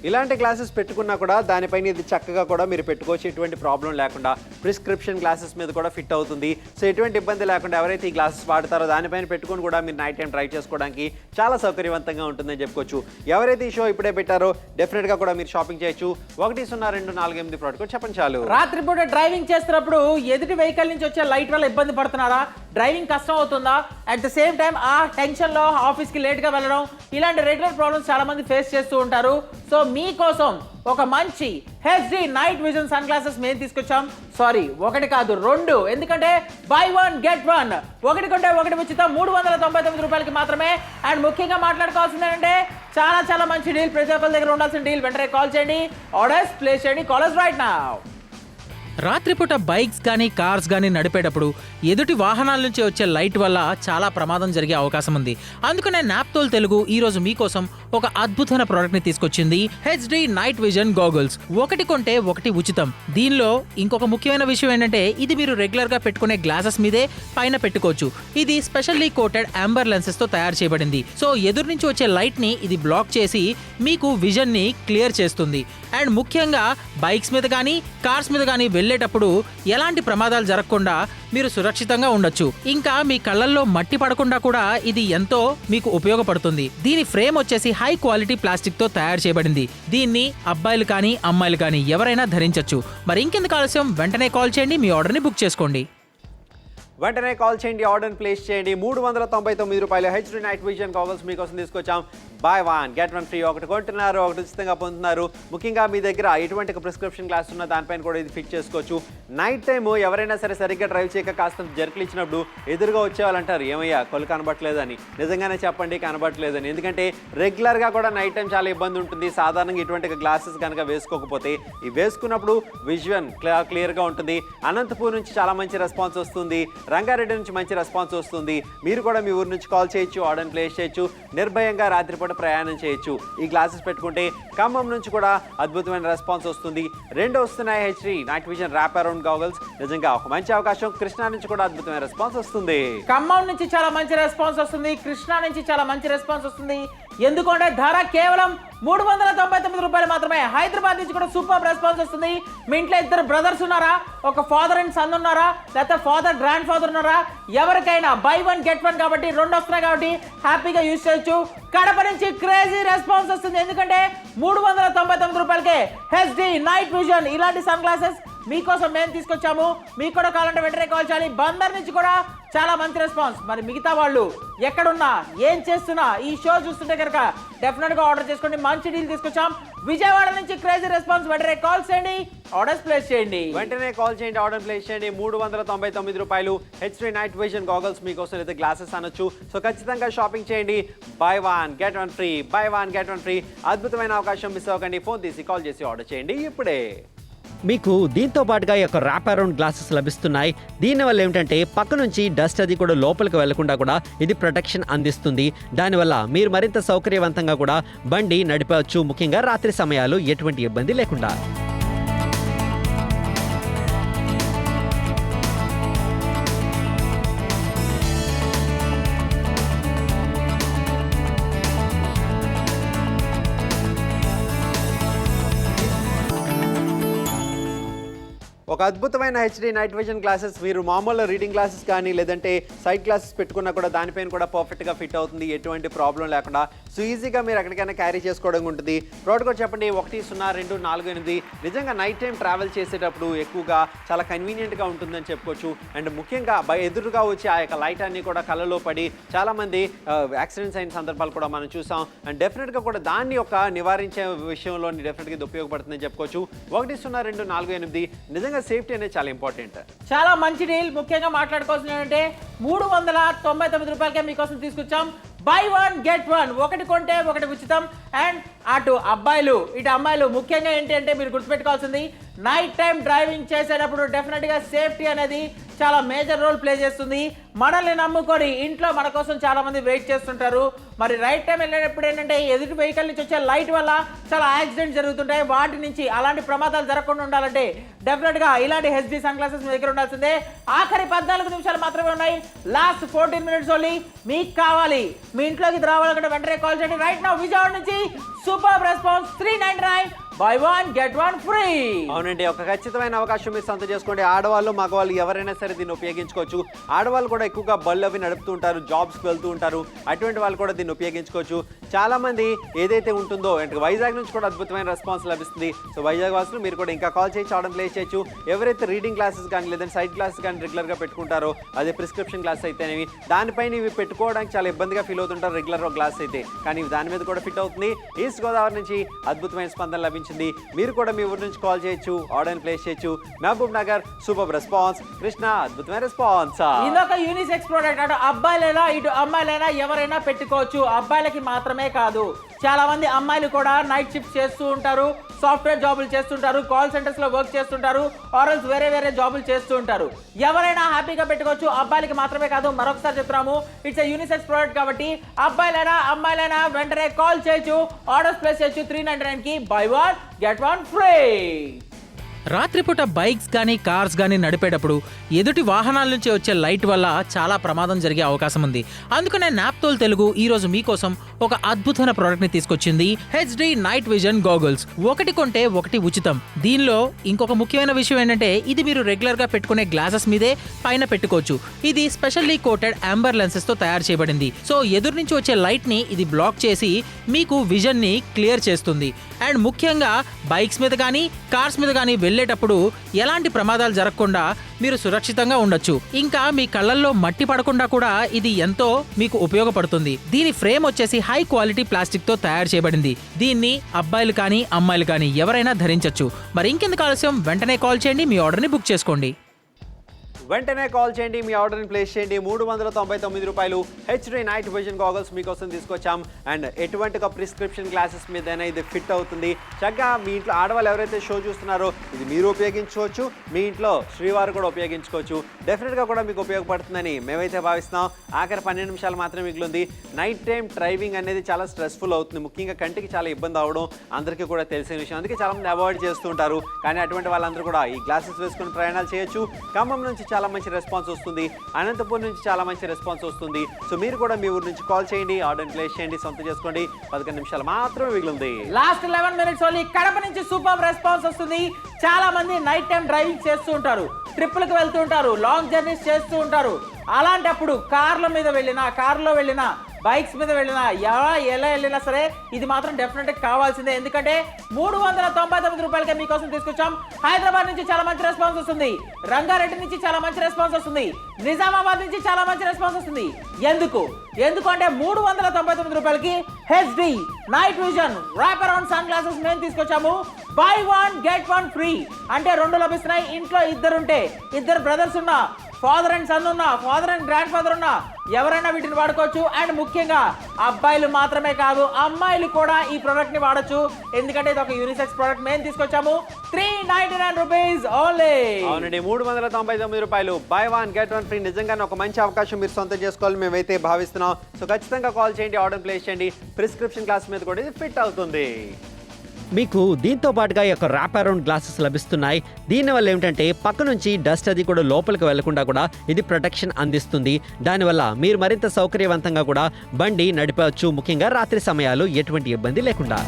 ఇలాంటి గ్లాసెస్ పెట్టుకున్నా కూడా దానిపైన ఇది చక్కగా కూడా మీరు పెట్టుకోవచ్చు, ఎటువంటి ప్రాబ్లం లేకుండా. ప్రిస్క్రిప్షన్ గ్లాసెస్ మీద కూడా ఫిట్ అవుతుంది. సో ఎటువంటి ఇబ్బంది లేకుండా ఎవరైతే ఈ గ్లాసెస్ వాడతారో దానిపైన పెట్టుకుని కూడా మీరు నైట్ టైం డ్రైవ్ చేసుకోవడానికి చాలా సౌకర్యవంతంగా ఉంటుందని చెప్పుకోవచ్చు. ఎవరైతే ఈ షో ఇప్పుడే పెట్టారో డెఫినెట్గా కూడా మీరు షాపింగ్ చేయొచ్చు. 102448 ప్రోడక్ట్ కోడ్ చెప్పండి చాలు. రాత్రిపూట డ్రైవింగ్ చేస్తున్నప్పుడు ఎదుటి వెహికల్ నుంచి వచ్చే లైట్ వల్ల ఇబ్బంది పడుతున్నారా? డ్రైవింగ్ కష్టం అవుతుందా? అట్ ద సేమ్ టైం ఆ టెన్షన్లో ఆఫీస్కి లేట్గా వెళ్ళడం, ఇలాంటి రెగ్యులర్ ప్రాబ్లమ్స్ చాలా మంది ఫేస్ చేస్తూ ఉంటారు. సో మీకోసం ఒక మంచి HD night vision sunglasses మేము తీసుకొచ్చాం. సారీ, ఒకటి కాదు, 2. ఎందుకంటే బై 1 గెట్ 1, ఒకటి కొంటే ఒకటి ఉచితం, 399 రూపాయలకి మాత్రమే. అండ్ ముఖ్యంగా మాట్లాడుకోవాల్సింది ఏంటంటే చాలా మంచి డీల్, ప్రతి ఒక్కరి దగ్గర ఉండాల్సిన డీల్. వెంటనే కాల్ చేయండి, ఆర్డర్స్ ప్లేస్ చేయండి, కాలర్స్ రైట్ నౌ. రాత్రిపూట బైక్స్ కానీ కార్స్ కానీ నడిపేటప్పుడు ఎదుటి వాహనాల నుంచి వచ్చే లైట్ వల్ల చాలా ప్రమాదం జరిగే అవకాశం ఉంది. అందుకనే నాప్తోల్ తెలుగు ఈరోజు మీకోసం ఒక అద్భుతమైన ప్రోడక్ట్ని తీసుకొచ్చింది, హెచ్డి నైట్ విజన్ గాగుల్స్. ఒకటి కొంటే ఒకటి ఉచితం. దీనిలో ఇంకొక ముఖ్యమైన విషయం ఏంటంటే ఇది మీరు రెగ్యులర్గా పెట్టుకునే గ్లాసెస్ మీదే పైన పెట్టుకోవచ్చు. ఇది స్పెషల్లీ కోటెడ్ అంబర్ లెన్సెస్తో తయారు చేయబడింది. సో ఎదురు నుంచి వచ్చే లైట్ని ఇది బ్లాక్ చేసి మీకు విజన్ని క్లియర్ చేస్తుంది. అండ్ ముఖ్యంగా బైక్స్ మీద కానీ కార్స్ మీద కానీ వెళ్ళేటప్పుడు ఎలాంటి ప్రమాదాలు జరగకుండా మీరు సురక్షితంగా ఉండొచ్చు. ఇంకా మీ కళ్ళల్లో మట్టి పడకుండా కూడా ఇది ఎంతో మీకు ఉపయోగపడుతుంది. దీని ఫ్రేమ్ వచ్చేసి హై క్వాలిటీ ప్లాస్టిక్ తో తయారు చేయబడింది. దీన్ని అబ్బాయిలు కానీ అమ్మాయిలు కానీ ఎవరైనా ధరించొచ్చు. మరి ఇంకెందుకు ఆలస్యం, వెంటనే కాల్ చేయండి, మీ ఆర్డర్ని బుక్ చేసుకోండి. వెంటనే కాల్ చేయండి, ఆర్డర్ ప్లేస్ చేయండి. 399 రూపాయలు హెచ్డి నైట్ విజన్ గాగల్స్ మీకోసం తీసుకొచ్చాం. By 1 get 1 free. ఒకటి కొంటున్నారు, ఒకటి ఉచితంగా పొందుతున్నారు. ముఖ్యంగా మీ దగ్గర ఎటువంటి ప్రిస్క్రిప్షన్ గ్లాస్ ఉన్న దానిపైన కూడా ఇది ఫిట్ చేసుకోవచ్చు. నైట్ టైము ఎవరైనా సరే సరిగ్గా డ్రైవ్ చేయక కాస్త జర్కులు ఇచ్చినప్పుడు ఎదురుగా వచ్చేవాళ్ళంటారు, ఏమయ్యా కొలు కనబట్టలేదని. నిజంగానే చెప్పండి, కనబట్టలేదని. ఎందుకంటే రెగ్యులర్గా కూడా నైట్ టైం చాలా ఇబ్బంది ఉంటుంది. సాధారణంగా ఇటువంటి గ్లాసెస్ కనుక వేసుకోకపోతే ఈ వేసుకున్నప్పుడు విజువల్ క్లియర్గా ఉంటుంది. అనంతపూర్ నుంచి చాలా మంచి రెస్పాన్స్ వస్తుంది, రంగారెడ్డి నుంచి మంచి రెస్పాన్స్ వస్తుంది. మీరు కూడా మీ ఊరు నుంచి కాల్ చేయొచ్చు, ఆర్డర్ ప్లేస్ చేయొచ్చు, నిర్భయంగా రాత్రిపూట ప్రయాణం చేయొచ్చు. ఈ గ్లాసెస్ పెట్టుకుంటే ఖమ్మం నుంచి కూడా అద్భుతమైన రెస్పాన్స్ వస్తుంది. 2 వస్తున్నాయి HD night vision wrap around goggles. నిజంగా ఒక మంచి అవకాశం. కృష్ణా నుంచి కూడా అద్భుతమైన రెస్పాన్స్ వస్తుంది. ఖమ్మం నుంచి చాలా మంచి రెస్పాన్స్ వస్తుంది, కృష్ణా నుంచి చాలా మంచి రెస్పాన్స్ వస్తుంది. ఎందుకంటే ధర కేవలం 399 రూపాయలు మాత్రమే. హైదరాబాద్ నుంచి కూడా సూపర్ రెస్పాన్స్ వస్తుంది. మీ ఇంట్లో 2 బ్రదర్స్ ఉన్నారా, ఒక ఫాదర్ అండ్ సన్ ఉన్నారా, లేకపోతే ఫాదర్ గ్రాండ్ ఫాదర్ ఉన్నారా, ఎవరికైనా బై 1 గెట్ 1 కాబట్టి 2 వస్తున్నాయి కాబట్టి హ్యాపీగా యూజ్ చేయొచ్చు. కడప నుంచి క్రేజీ రెస్పాన్స్ వస్తుంది. ఎందుకంటే 399 రూపాయలకే హెచ్డి నైట్ విజన్ ఇలాంటి సన్ గ్లాసెస్ మీకోసం మేము తీసుకొచ్చాము. మీకు కూడా కావాలంటే వెంటనే కాల్ చేయాలి. బందర్ నుంచి కూడా చాలా మంచి రెస్పాన్స్. మరి మిగతా వాళ్ళు ఎక్కడున్నా ఏం చేస్తున్నా ఈ షో చూస్తుంటే కనుక డెఫినెట్గా ఆర్డర్ చేసుకోండి. మంచి డీల్ తీసుకొచ్చాం. విజయవాడ నుంచి క్రేజీ రెస్పాన్స్. వెంటనే కాల్ చేయండి, ఆర్డర్స్ ప్లేస్ చేయండి. వెంటనే కాల్ చేయండి, ఆర్డర్ ప్లేస్ చేయండి. 399 రూపాయలు హెచ్డి నైట్ విజన్ గాగల్స్ మీకోసం అయితే గ్లాసెస్ అనొచ్చు. సో ఖచ్చితంగా షాపింగ్ చేయండి. By 1 get 1 free, by 1 get 1 free. అద్భుతమైన అవకాశం మిస్ అవ్వకండి. ఫోన్ తీసి కాల్ చేసి ఆర్డర్ చేయండి ఇప్పుడే. మీకు దీంతో పాటుగా ఈ యొక్క ర్యాప్ అరౌండ్ గ్లాసెస్ లభిస్తున్నాయి. దీనివల్ల ఏమిటంటే పక్క నుంచి డస్ట్ అది కూడా లోపలికి వెళ్లకుండా కూడా ఇది ప్రొటెక్షన్ అందిస్తుంది. దానివల్ల మీరు మరింత సౌకర్యవంతంగా కూడా బండి నడిపవచ్చు. ముఖ్యంగా రాత్రి సమయాలు ఎటువంటి ఇబ్బంది లేకుండా. ఒక అద్భుతమైన హెచ్డి నైట్ విజన్ గ్లాసెస్ మీరు మామూలు రీడింగ్ గ్లాసెస్ కానీ లేదంటే సైడ్ గ్లాసెస్ పెట్టుకున్నా కూడా దానిపైన కూడా పర్ఫెక్ట్గా ఫిట్ అవుతుంది, ఎటువంటి ప్రాబ్లం లేకుండా. సో ఈజీగా మీరు ఎక్కడికైనా క్యారీ చేసుకోవడం ఉంటుంది. ప్రోడక్ట్ కూడా చెప్పండి 102448. నిజంగా నైట్ టైం ట్రావెల్ చేసేటప్పుడు ఎక్కువగా చాలా కన్వీనియంట్గా ఉంటుందని చెప్పుకోవచ్చు. అండ్ ముఖ్యంగా ఎదురుగా వచ్చి ఆ యొక్క లైట్ అన్ని కూడా కళ్ళలో పడి చాలామంది యాక్సిడెంట్స్ అయిన సందర్భాలు కూడా మనం చూసాం. అండ్ డెఫినెట్గా కూడా దాన్ని ఒక నివారించే విషయంలో డెఫినెట్గా ఇది ఉపయోగపడుతుందని చెప్పుకోవచ్చు. 102448. నిజంగా సేఫ్టీ అనేది చాలా ఇంపార్టెంట్. చాలా మంచి డీల్. ముఖ్యంగా మాట్లాడుకోవాల్సిన ఏంటంటే 399 రూపాయలకే మీకోసం తీసుకొచ్చాం. బై 1 గెట్ 1, ఒకటి కొంటే ఒకటి ఉచితం. అండ్ అటు అబ్బాయిలు ఇటు అమ్మాయిలు ముఖ్యంగా ఏంటి అంటే మీరు గుర్తుపెట్టుకోవాల్సింది నైట్ టైం డ్రైవింగ్ చేసేటప్పుడు డెఫినెట్గా సేఫ్టీ అనేది చాలా మేజర్ రోల్ ప్లే చేస్తుంది. మనల్ని నమ్ముకొని ఇంట్లో మన కోసం చాలా మంది వెయిట్ చేస్తుంటారు. మరి రైట్ టైం వెళ్ళేటప్పుడు ఏంటంటే ఎదుటి వెహికల్ నుంచి వచ్చే లైట్ వల్ల చాలా యాక్సిడెంట్ జరుగుతుంటాయి. వాటి నుంచి అలాంటి ప్రమాదాలు జరగకుండా ఉండాలంటే డెఫినెట్గా ఇలాంటి హెచ్డి సన్ గ్లాసెస్ మీ దగ్గర ఉండాల్సిందే. ఆఖరి 14 నిమిషాలు మాత్రమే ఉన్నాయి. Last 14 minutes only. మీకు కావాలి, మీ ఇంట్లోకి రావాలంటే వెంటనే కాల్ చేయండి. రైట్ నౌ విజయవాడ నుంచి super response 399 by 1 get 1 free. అవునండి, ఒక ఖచ్చితమైన అవకాశం మీరు సొంతం చేసుకోండి. ఆడవాళ్ళు మగవాళ్ళు ఎవరైనా సరే దీన్ని ఉపయోగించుకోవచ్చు. ఆడవాళ్ళు కూడా ఎక్కువగా బళ్ళు అవి నడుపుతూ ఉంటారు, జాబ్స్కి వెళ్తూ ఉంటారు. అటువంటి వాళ్ళు కూడా దీన్ని ఉపయోగించుకోవచ్చు. చాలా మంది ఏదైతే ఉంటుందో అంటే వైజాగ్ నుంచి కూడా అద్భుతమైన రెస్పాన్స్ లభిస్తుంది. సో వైజాగ్ వాసులు మీరు కూడా ఇంకా కాల్ చేసి ఆర్డర్ ప్లేస్ చేయొచ్చు. ఎవరైతే రీడింగ్ క్లాసెస్ కానీ లేదంటే సైడ్ క్లాసెస్ కానీ రెగ్యులర్గా పెట్టుకుంటారో, అదే ప్రిస్క్రిప్షన్ క్లాస్ అయితేనేవి దానిపైన ఇవి పెట్టుకోవడానికి చాలా ఇబ్బందిగా ఫీల్ అవుతుంటారు రెగ్యులర్ క్లాస్ అయితే. కానీ దాని మీద కూడా ఫిట్ అవుతుంది. ఈస్ట్ గోదావరి నుంచి అద్భుతమైన స్పందన లభించింది. మీరు కూడా మీ ఊరి నుంచి కాల్ చేయొచ్చు, ఆర్డర్ ప్లేస్ చేయొచ్చు. మహబూబ్ నగర్ సూపర్ రెస్పాన్స్, కృష్ణ అద్భుతమైన రెస్పాన్స్. ఇదొక యూనిసెక్స్ ప్రోడక్ట్. అటు అబ్బాయిలైనా ఇటు అమ్మాయిలైనా ఎవరైనా పెట్టుకోవచ్చు. అబ్బాయిలకి మాత్రమే కాదు, చాలా మంది అమ్మాయిలు కూడా నైట్ షిఫ్ట్ చేస్తూ ఉంటారు, సాఫ్ట్వేర్ జాబులు చేస్తుంటారు, కాల్ సెంటర్స్ లో వర్క్ చేస్తుంటారు, ఆర్ఎల్స్ వేరే వేరే జాబులు చేస్తూ ఉంటారు. ఎవరైనా హ్యాపీగా పెట్టుకోవచ్చు. అబ్బాయిలకి మాత్రమే కాదు, మరొకసారి చెప్తున్నాము, ఇట్స్ యూనిసెక్స్ ప్రోడక్ట్ కాబట్టి అబ్బాయిలైనా అమ్మాయిలైనా వెంటనే కాల్ చేయొచ్చు, ఆర్డర్స్ ప్లేస్ చేయొచ్చు. 399 కి బై 1 గెట్ 1 ఫ్రీ. రాత్రిపూట బైక్స్ కానీ కార్స్ కానీ నడిపేటప్పుడు ఎదుటి వాహనాల నుంచి వచ్చే లైట్ వల్ల చాలా ప్రమాదం జరిగే అవకాశం ఉంది. అందుకనే నాప్తోల్ తెలుగు ఈరోజు మీకోసం ఒక అద్భుతమైన ప్రోడక్ట్ని తీసుకొచ్చింది, హెచ్డి నైట్ విజన్ గాగుల్స్. ఒకటి కొంటే ఒకటి ఉచితం. దీనిలో ఇంకొక ముఖ్యమైన విషయం ఏంటంటే ఇది మీరు రెగ్యులర్గా పెట్టుకునే గ్లాసెస్ మీదే పైన పెట్టుకోవచ్చు. ఇది స్పెషల్లీ కోటెడ్ అంబర్ లెన్సెస్తో తయారు చేయబడింది. సో ఎదురు నుంచి వచ్చే లైట్ని ఇది బ్లాక్ చేసి మీకు విజన్ని క్లియర్ చేస్తుంది. అండ్ ముఖ్యంగా బైక్స్ మీద కానీ కార్స్ మీద కానీ వెళ్ళేటప్పుడు ఎలాంటి ప్రమాదాలు జరగకుండా మీరు సురక్షితంగా ఉండొచ్చు. ఇంకా మీ కళ్ళల్లో మట్టి పడకుండా కూడా ఇది ఎంతో మీకు ఉపయోగపడుతుంది. దీని ఫ్రేమ్ వచ్చేసి హై క్వాలిటీ ప్లాస్టిక్ తో తయారు చేయబడింది. దీన్ని అబ్బాయిలు కానీ అమ్మాయిలు కానీ ఎవరైనా ధరించొచ్చు. మరి ఇంకెందుకు ఆలస్యం, వెంటనే కాల్ చేయండి, మీ ఆర్డర్ని బుక్ చేసుకోండి. వెంటనే కాల్ చేయండి, మీ ఆర్డర్ని ప్లేస్ చేయండి. 399 రూపాయలు హెచ్డి నైట్ విజన్ గాగల్స్ మీకోసం తీసుకొచ్చాం. అండ్ ఎటువంటి ఒక ప్రిస్క్రిప్షన్ గ్లాసెస్ మీదైనా ఇది ఫిట్ అవుతుంది. చక్కగా మీ ఇంట్లో ఆడవాళ్ళు ఎవరైతే షో చూస్తున్నారో ఇది మీరు ఉపయోగించుకోవచ్చు, మీ ఇంట్లో శ్రీవారు కూడా ఉపయోగించుకోవచ్చు. డెఫినెట్గా కూడా మీకు ఉపయోగపడుతుందని మేమైతే భావిస్తున్నాం. ఆఖరి 12 నిమిషాలు మాత్రమే మిగిలింది. నైట్ టైం డ్రైవింగ్ అనేది చాలా స్ట్రెస్ఫుల్ అవుతుంది, ముఖ్యంగా కంటికి చాలా ఇబ్బంది అవడం అందరికీ కూడా తెలిసిన విషయం. అందుకే చాలా మంది అవాయిడ్ చేస్తుంటారు. కానీ అటువంటి వాళ్ళందరూ కూడా ఈ గ్లాసెస్ వేసుకుని ప్రయాణాలు చేయొచ్చు. ఖమ్మం నుంచి చాలా మంచి రెస్పాన్స్ వస్తుంది, అనంతపురం నుంచి చాలా మంచి రెస్పాన్స్ వస్తుంది. సో మీరు కూడా మీ ఊరి నుంచి కాల్ చేయండి, ఆర్డర్ ప్లేస్ చేయండి, సొంతం చేసుకోండి. 11 నిమిషాలు మాత్రమే మిగిలింది. Last 11 minutes only. కడప నుంచి సూపర్ రెస్పాన్స్ వస్తుంది. చాలా మంది నైట్ టైం డ్రైవింగ్ చేస్తూ ఉంటారు, ట్రిప్పులకు వెళ్తూ ఉంటారు, లాంగ్ జర్నీస్ చేస్తూ ఉంటారు. అలాంటప్పుడు కార్ల మీద వెళ్ళినా, కార్లో వెళ్ళినా, బైక్స్ మీద వెళ్ళినా, ఎలా వెళ్ళినా సరే ఇది మాత్రం డెఫినెట్ కావాల్సిందే. ఎందుకంటే 399 రూపాయలకే మీకోసం తీసుకొచ్చాం. హైదరాబాద్ నుంచి చాలా మంచి రెస్పాన్స్ వస్తుంది, రంగారెడ్డి నుంచి చాలా మంచి రెస్పాన్స్ వస్తుంది, నిజామాబాద్ నుంచి చాలా మంచి రెస్పాన్స్ వస్తుంది. ఎందుకు అంటే 399 రూపాయలకి HD night vision wrap around sunglasses మేము తీసుకొచ్చాము. బై 1 గెట్ 1 ఫ్రీ అంటే 2 లభిస్తున్నాయి. ఇంట్లో ఇద్దరుంటే, ఇద్దరు బ్రదర్స్ ఉన్నా, ఫాదర్ అండ్ సన్ ఉన్నా, ఫాదర్ అండ్ గ్రాండ్ ఫాదర్ ఉన్నా ఎవరైనా వీటిని వాడుకోవచ్చు. అండ్ ముఖ్యంగా అబ్బాయిలు మాత్రమే కాదు, అమ్మాయిలు కూడా ఈ ప్రోడక్ట్ ని వాడచ్చు. ఎందుకంటే ఇది ఒక యూనిసెక్స్ ప్రోడక్ట్ మేము తీసుకొచ్చాము. 399 రూపీస్ ఓన్లీ. అవునండి, 399 రూపాయలు. By 1 get 1 free. నిజంగానే ఒక మంచి అవకాశం మీరు సొంతం చేసుకోవాలి మేమైతే భావిస్తున్నాం. సో ఖచ్చితంగా కాల్ చేయండి, ఆర్డర్ ప్లేస్ చేయండి. ప్రిస్క్రిప్షన్ క్లాస్ మీద కూడా ఇది ఫిట్ అవుతుంది. మీకు దీంతో పాటుగా ఈ యొక్క ర్యాప్ అరౌండ్ గ్లాసెస్ లభిస్తున్నాయి. దీనివల్ల ఏమిటంటే పక్క నుంచి డస్ట్ అది కూడా లోపలికి వెళ్లకుండా కూడా ఇది ప్రొటెక్షన్ అందిస్తుంది. దానివల్ల మీరు మరింత సౌకర్యవంతంగా కూడా బండి నడిపవచ్చు, ముఖ్యంగా రాత్రి సమయాలు ఎటువంటి ఇబ్బంది లేకుండా.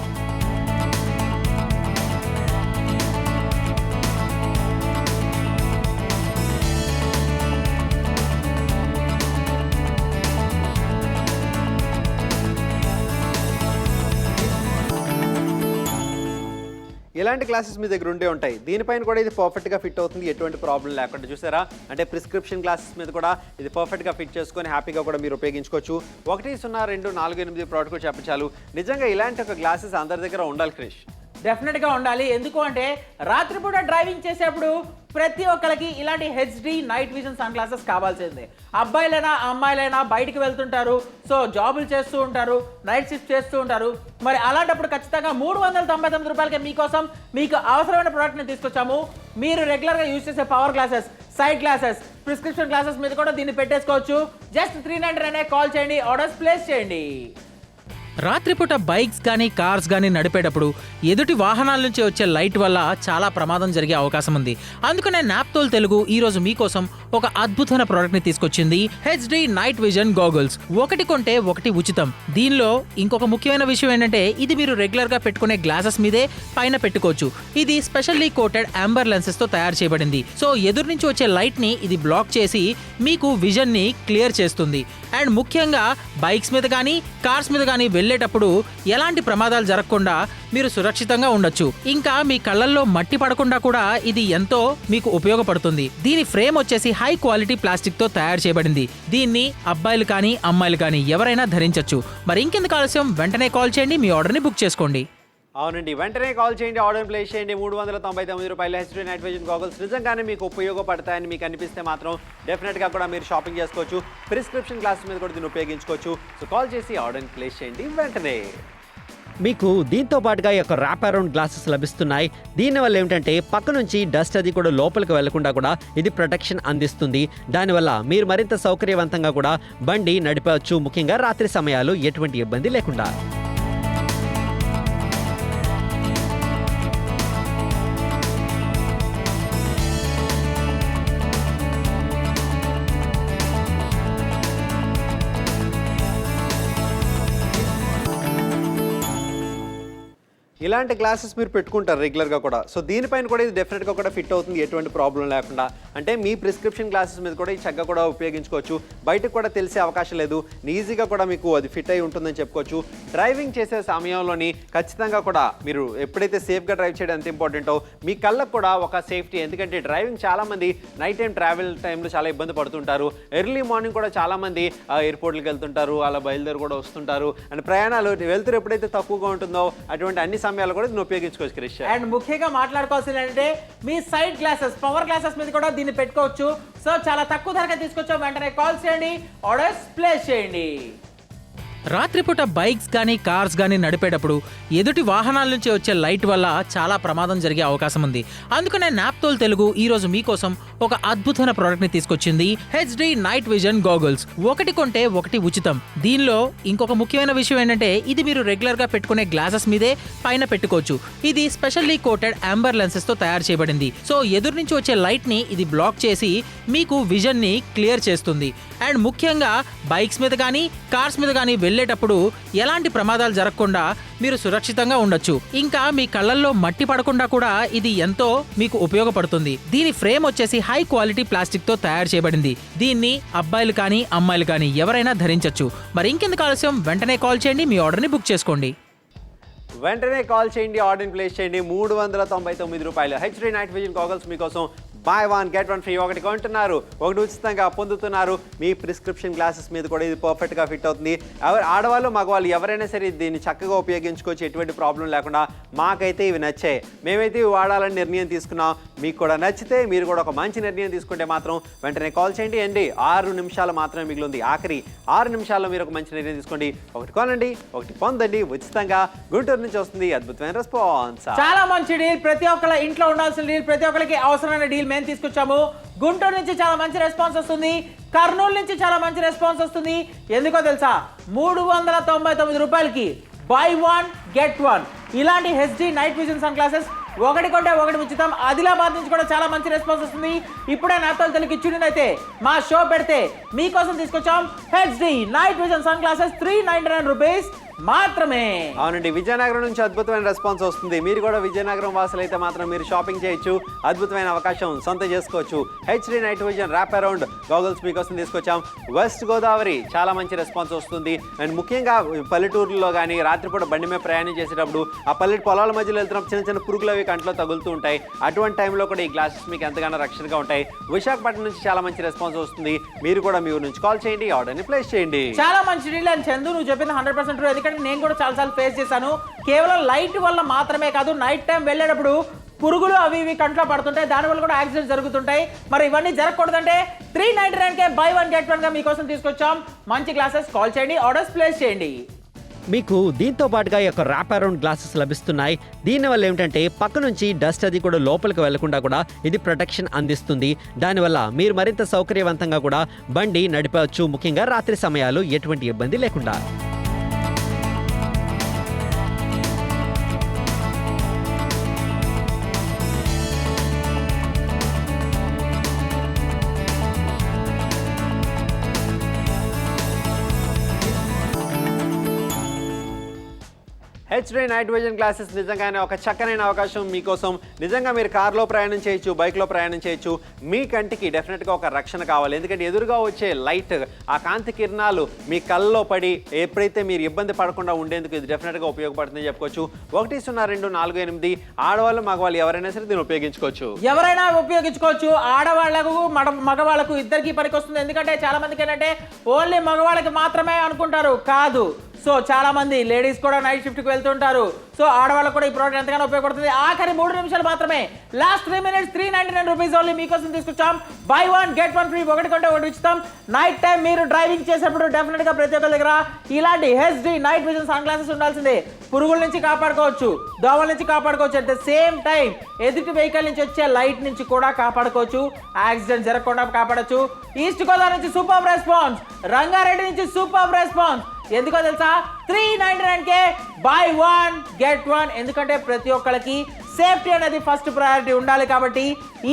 ఇలాంటి క్లాసెస్ మీ దగ్గర ఉండే ఉంటాయి. దీనిపైన కూడా ఇది పర్ఫెక్ట్గా ఫిట్ అవుతుంది, ఎటువంటి ప్రాబ్లం లేకుండా. చూసారా, అంటే ప్రిస్క్రిప్షన్ గ్లాసెస్ మీద కూడా ఇది పర్ఫెక్ట్గా ఫిట్ చేసుకొని హ్యాపీగా కూడా మీరు ఉపయోగించుకోవచ్చు. 102448 ప్రోడక్ట్ కూడా చెప్పచాలు. నిజంగా ఇలాంటి ఒక గ్లాసెస్ అందరి దగ్గర ఉండాలి క్రిష్. డెఫినెట్గా ఉండాలి. ఎందుకు అంటే రాత్రిపూట డ్రైవింగ్ చేసేప్పుడు ప్రతి ఒక్కరికి ఇలాంటి HD night vision sunglasses కావాల్సిందే. అబ్బాయిలైనా అమ్మాయిలైనా బయటికి వెళ్తుంటారు, సో జాబులు చేస్తూ ఉంటారు, నైట్ షిఫ్ట్ చేస్తూ ఉంటారు. మరి అలాంటప్పుడు ఖచ్చితంగా 399 రూపాయలకి మీకోసం మీకు అవసరమైన ప్రోడక్ట్ని తీసుకొచ్చాము. మీరు రెగ్యులర్గా యూజ్ చేసే power glasses, side glasses, prescription glasses మీద కూడా దీన్ని పెట్టేసుకోవచ్చు. జస్ట్ 399 కాల్ చేయండి, ఆర్డర్స్ ప్లేస్ చేయండి. రాత్రిపూట బైక్స్ కానీ కార్స్ కానీ నడిపేటప్పుడు ఎదుటి వాహనాల నుంచి వచ్చే లైట్ వల్ల చాలా ప్రమాదం జరిగే అవకాశం ఉంది. అందుకనే నాప్తోల్ తెలుగు ఈరోజు మీకోసం ఒక అద్భుతమైన ప్రోడక్ట్ని తీసుకొచ్చింది, హెచ్డి నైట్ విజన్ గాగుల్స్. ఒకటి కొంటే ఒకటి ఉచితం. దీనిలో ఇంకొక ముఖ్యమైన విషయం ఏంటంటే ఇది మీరు రెగ్యులర్గా పెట్టుకునే గ్లాసెస్ మీదే పైన పెట్టుకోవచ్చు. ఇది స్పెషల్లీ కోటెడ్ అంబర్ లెన్సెస్తో తయారు చేయబడింది. సో ఎదురు నుంచి వచ్చే లైట్ని ఇది బ్లాక్ చేసి మీకు విజన్ని క్లియర్ చేస్తుంది. అండ్ ముఖ్యంగా బైక్స్ మీద కానీ కార్స్ మీద కానీ వెళ్ళేటప్పుడు ఎలాంటి ప్రమాదాలు జరగకుండా మీరు సురక్షితంగా ఉండొచ్చు. ఇంకా మీ కళ్ళల్లో మట్టి పడకుండా కూడా ఇది ఎంతో మీకు ఉపయోగపడుతుంది. దీని ఫ్రేమ్ వచ్చేసి హై క్వాలిటీ ప్లాస్టిక్ తో తయారు చేయబడింది. దీన్ని అబ్బాయిలు కానీ అమ్మాయిలు కానీ ఎవరైనా ధరించొచ్చు. మరి ఇంకెందుకు ఆలస్యం, వెంటనే కాల్ చేయండి, మీ ఆర్డర్ని బుక్ చేసుకోండి. అవునండి, వెంటనే కాల్ చేయండి, ఆర్డర్ ప్లేస్ చేయండి. 399 రూపాయలు హెచ్డి నైట్ విజన్ గాగుల్స్ నిజంగానే మీకు ఉపయోగపడతాయని మీకు అనిపిస్తే మాత్రం డెఫినెట్గా కూడా మీరు షాపింగ్ చేసుకోవచ్చు. ప్రిస్క్రిప్షన్ గ్లాసెస్ మీద కూడా దీన్ని ఉపయోగించుకోవచ్చు. సో కాల్ చేసి ఆర్డర్ని ప్లేస్ చేయండి వెంటనే. మీకు దీంతో పాటుగా ఈ యొక్క ర్యాప్ అరౌండ్ గ్లాసెస్ లభిస్తున్నాయి. దీనివల్ల ఏమిటంటే పక్క నుంచి డస్ట్ అది కూడా లోపలికి వెళ్లకుండా కూడా ఇది ప్రొటెక్షన్ అందిస్తుంది. దానివల్ల మీరు మరింత సౌకర్యవంతంగా కూడా బండి నడిపవచ్చు, ముఖ్యంగా రాత్రి సమయాలు ఎటువంటి ఇబ్బంది లేకుండా. ఇలాంటి గ్లాసెస్ మీరు పెట్టుకుంటారు రెగ్యులర్గా కూడా. సో దీనిపైన కూడా ఇది డెఫినెట్గా కూడా ఫిట్ అవుతుంది, ఎటువంటి ప్రాబ్లం లేకుండా. అంటే మీ ప్రిస్క్రిప్షన్ గ్లాసెస్ మీద కూడా ఈ చక్కగా కూడా ఉపయోగించుకోవచ్చు. బయటకు కూడా తెలిసే అవకాశం లేదు, ఈజీగా కూడా మీకు అది ఫిట్ అయి ఉంటుందని చెప్పుకోవచ్చు. డ్రైవింగ్ చేసే సమయంలోని ఖచ్చితంగా కూడా మీరు ఎప్పుడైతే సేఫ్గా డ్రైవ్ చేయడం ఎంత ఇంపార్టెంటో మీ కళ్ళకు కూడా ఒక సేఫ్టీ. ఎందుకంటే డ్రైవింగ్ చాలామంది నైట్ టైం ట్రావెల్ టైంలో చాలా ఇబ్బంది పడుతుంటారు. ఎర్లీ మార్నింగ్ కూడా చాలామంది ఎయిర్పోర్ట్లకు వెళ్తుంటారు, అలా బయలుదేరి కూడా వస్తుంటారు. అండ్ ప్రయాణాలు వెళ్తురు ఎప్పుడైతే తక్కువగా ఉంటుందో అటువంటి అన్ని సమయాలు కూడా దీన్ని ఉపయోగించుకోవచ్చు క్రిష్. అండ్ ముఖ్యంగా మాట్లాడుకోవాల్సింది ఏంటంటే మీ సైడ్ గ్లాసెస్, పవర్ గ్లాసెస్ మీద కూడా దీన్ని పెట్టుకోవచ్చు. సో చాలా తక్కువ ధరగా తీసుకొచ్చాం, వెంటనే కాల్ చేయండి, ఆర్డర్స్ ప్లేస్ చేయండి. రాత్రిపూట బైక్స్ కానీ కార్స్ కానీ నడిపేటప్పుడు ఎదుటి వాహనాల నుంచి వచ్చే లైట్ వల్ల చాలా ప్రమాదం జరిగే అవకాశం ఉంది. అందుకనే నాప్తోల్ తెలుగు ఈరోజు మీకోసం ఒక అద్భుతమైన ప్రోడక్ట్ని తీసుకొచ్చింది, హెచ్డి నైట్ విజన్ గాగుల్స్. ఒకటి కొంటే ఒకటి ఉచితం. దీనిలో ఇంకొక ముఖ్యమైన విషయం ఏంటంటే ఇది మీరు రెగ్యులర్గా పెట్టుకునే గ్లాసెస్ మీదే పైన పెట్టుకోవచ్చు. ఇది స్పెషల్లీ కోటెడ్ అంబర్ లెన్సెస్తో తయారు చేయబడింది. సో ఎదురు నుంచి వచ్చే లైట్ని ఇది బ్లాక్ చేసి మీకు విజన్ని క్లియర్ చేస్తుంది. అండ్ ముఖ్యంగా బైక్స్ మీద కానీ కార్స్ మీద కానీ వెళ్ళేటప్పుడు ఎలాంటి ప్రమాదాలు జరగకుండా మీరు సురక్షితంగా ఉండొచ్చు. ఇంకా మీ కళ్ళల్లో మట్టి పడకుండా కూడా ఇది ఎంతో మీకు ఉపయోగపడుతుంది. దీని ఫ్రేమ్ వచ్చేసి హై క్వాలిటీ ప్లాస్టిక్ తో తయారు చేయబడింది. దీన్ని అబ్బాయిలు కానీ అమ్మాయిలు కానీ ఎవరైనా ధరించొచ్చు. మరి ఇంకెందుకు ఆలస్యం, వెంటనే కాల్ చేయండి, మీ ఆర్డర్ని బుక్ చేసుకోండి. వెంటనే కాల్ చేయండి, ఆర్డర్ని ప్లేస్ చేయండి. 399 రూపాయలు హెచ్డి నైట్ విజన్ గాగుల్స్ మీకోసం buy one get one free. ఒకటి కొంటున్నారు ఒకటి ఉచితంగా పొందుతున్నారు. మీ ప్రిస్క్రిప్షన్ గ్లాసెస్ మీద కూడా ఇది పర్ఫెక్ట్గా ఫిట్ అవుతుంది. ఆడవాళ్ళు మగవాళ్ళు ఎవరైనా సరే దీన్ని చక్కగా ఉపయోగించుకోవచ్చు, ఎటువంటి ప్రాబ్లం లేకుండా. మాకైతే ఇవి నచ్చాయి, మేమైతే ఇవి వాడాలని నిర్ణయం తీసుకున్నాం. మీకు కూడా నచ్చితే మీరు కూడా ఒక మంచి నిర్ణయం తీసుకుంటే మాత్రం వెంటనే కాల్ చేయండి. అండి 6 నిమిషాలు మాత్రమే మిగిలింది, ఆఖరి 6 నిమిషాల్లో మీరు ఒక మంచి నిర్ణయం తీసుకోండి. ఒకటి కొనండి ఒకటి పొందండి ఉచితంగా. గుంటూరు నుంచి వస్తుంది అద్భుతమైన రెస్పాన్స్. చాలా మంచి డీల్, ప్రతి ఒక్కళ్ళ ఇంట్లో ఉండాల్సిన డీల్, ప్రతి ఒక్కరికి అవసరమైన డీల్ మేము తీసుకొచ్చాము. గుంటూరు నుంచి చాలా మంచి రెస్పాన్స్ వస్తుంది, కర్నూలు నుంచి చాలా మంచి రెస్పాన్స్ వస్తుంది. ఎందుకో తెలుసా, 399 రూపాయలకి బై వన్ గెట్ వన్ ఇలాంటి HD night vision sunglasses ఒకటి కొంటే ఒకటి ఉచితం. ఆదిలాబాద్ నుంచి కూడా చాలా మంచి రెస్పాన్స్ వస్తుంది. ఇప్పుడే నాప్తోల్ తెలుగు ఇచ్చిండైతే మా షో పెడితే మీకోసం తీసుకొచ్చాం HD night vision sunglasses 399 rupees మాత్రమే. అవునండి, విజయనగరం నుంచి అద్భుతమైన రెస్పాన్స్ వస్తుంది. మీరు కూడా విజయనగరం వాసులు అయితే మాత్రం మీరు షాపింగ్ చేయొచ్చు, అద్భుతమైన అవకాశం సొంత చేసుకోవచ్చు. HD night vision wrap around goggles మీకోసం తీసుకొచ్చాం. వెస్ట్ గోదావరి చాలా మంచి రెస్పాన్స్ వస్తుంది. అండ్ ముఖ్యంగా పల్లెటూరులో కానీ రాత్రిపూట బండి మీద ప్రయాణం చేసేటప్పుడు ఆ పల్లెటూరు పొలాల మధ్యలో వెళ్తున్నప్పుడు చిన్న చిన్న పురుగులు అవి కంట్లో తగులుతూ ఉంటాయి. అటువంటి టైంలో కూడా ఈ గ్లాసెస్ మీకు ఎంతగానో రక్షణగా ఉంటాయి. విశాఖపట్నం నుంచి చాలా మంచి రెస్పాన్స్ వస్తుంది. మీరు కూడా మీ ఊరు నుంచి కాల్ చేయండి, ఆర్డర్ని ప్లేస్ చేయండి. చాలా మంచి డీల్ అని చందు నువ్వు చెప్పింది 100% ట్రూ. ఎందుకంటే నేను కూడా చాలాసార్లు ఫేస్ చేశాను. కేవలం లైట్ వల్ల మాత్రమే కాదు, నైట్ టైం వెళ్ళేటప్పుడు పురుగులు అవి ఇవి కంట్లో పడుతుంటాయి, దానివల్ల కూడా యాక్సిడెంట్స్ జరుగుతుంటాయి. మరి ఇవన్నీ జరగకూడదంటే 399కే బై 1 గెట్ 1గా మీకోసం తీసుకొచ్చాం. మంచి గ్లాసెస్ కాల్ చేయండి, ఆర్డర్స్ ప్లేస్ చేయండి. మీకు దీంతో పాటుగా ఈ యొక్క ర్యాప్ అరౌండ్ గ్లాసెస్ లభిస్తున్నాయి. దీనివల్ల ఏమిటంటే పక్క నుంచి డస్ట్ అది కూడా లోపలికి వెళ్లకుండా కూడా ఇది ప్రొటెక్షన్ అందిస్తుంది. దానివల్ల మీరు మరింత సౌకర్యవంతంగా కూడా బండి నడిపవచ్చు, ముఖ్యంగా రాత్రి సమయాలు ఎటువంటి ఇబ్బంది లేకుండా. హెచ్డి నైట్ విజన్ గ్లాసెస్ నిజంగానే ఒక చక్కనైన అవకాశం మీకోసం. నిజంగా మీరు కార్లో ప్రయాణం చేయొచ్చు, బైక్లో ప్రయాణం చేయొచ్చు. మీ కంటికి డెఫినెట్గా ఒక రక్షణ కావాలి. ఎందుకంటే ఎదురుగా వచ్చే లైట్, ఆ కాంతి కిరణాలు మీ కళ్ళలో పడి ఎప్పుడైతే మీరు ఇబ్బంది పడకుండా ఉండేందుకు ఇది డెఫినెట్గా ఉపయోగపడుతుందని చెప్పుకోవచ్చు. 102448 ఆడవాళ్ళు మగవాళ్ళు ఎవరైనా సరే దీన్ని ఉపయోగించుకోవచ్చు. ఎవరైనా ఉపయోగించుకోవచ్చు, ఆడవాళ్లకు మగవాళ్ళకు ఇద్దరికి పనికొస్తుంది. ఎందుకంటే చాలా మందికి ఏంటంటే ఓన్లీ మగవాళ్ళకి మాత్రమే అనుకుంటారు, కాదు. సో చాలా మంది లేడీస్ కూడా నైట్ షిఫ్ట్కి వెళ్తుంటారు. సో ఆడవాళ్ళకు కూడా ఈ ప్రోడక్ట్ ఎంతగానో ఉపయోగపడుతుంది. ఆఖరి 3 నిమిషాలు మాత్రమే, లాస్ట్ 3 minutes 399 రూపీస్ ఓన్లీ మీకోసం తీసుకొచ్చాం. బై 1 గెట్ 1 ఫ్రీ, ఒకటి కొంటే ఒకటి ఉచితం. నైట్ టైం మీరు డ్రైవింగ్ చేసేప్పుడు డెఫినెట్గా ప్రతి ఒక్కరి దగ్గర ఇలాంటి HD night vision sunglasses ఉండాల్సిందే. పురుగుల నుంచి కాపాడుకోవచ్చు, దోమల నుంచి కాపాడుకోవచ్చు, అట్ ద సేమ్ టైం ఎదుటి వెహికల్ నుంచి వచ్చే లైట్ నుంచి కూడా కాపాడుకోవచ్చు, యాక్సిడెంట్ జరగకుండా కాపాడచ్చు. ఈస్ట్ గోదావరి నుంచి సూపర్ రెస్పాన్స్, రంగారెడ్డి నుంచి సూపర్ రెస్పాన్స్. ఎందుకో తెలుసా? 399కే బై 1 గెట్ 1. ఎందుకంటే ప్రతి ఒక్కరికి సేఫ్టీ అనేది ఫస్ట్ ప్రయారిటీ ఉండాలి కాబట్టి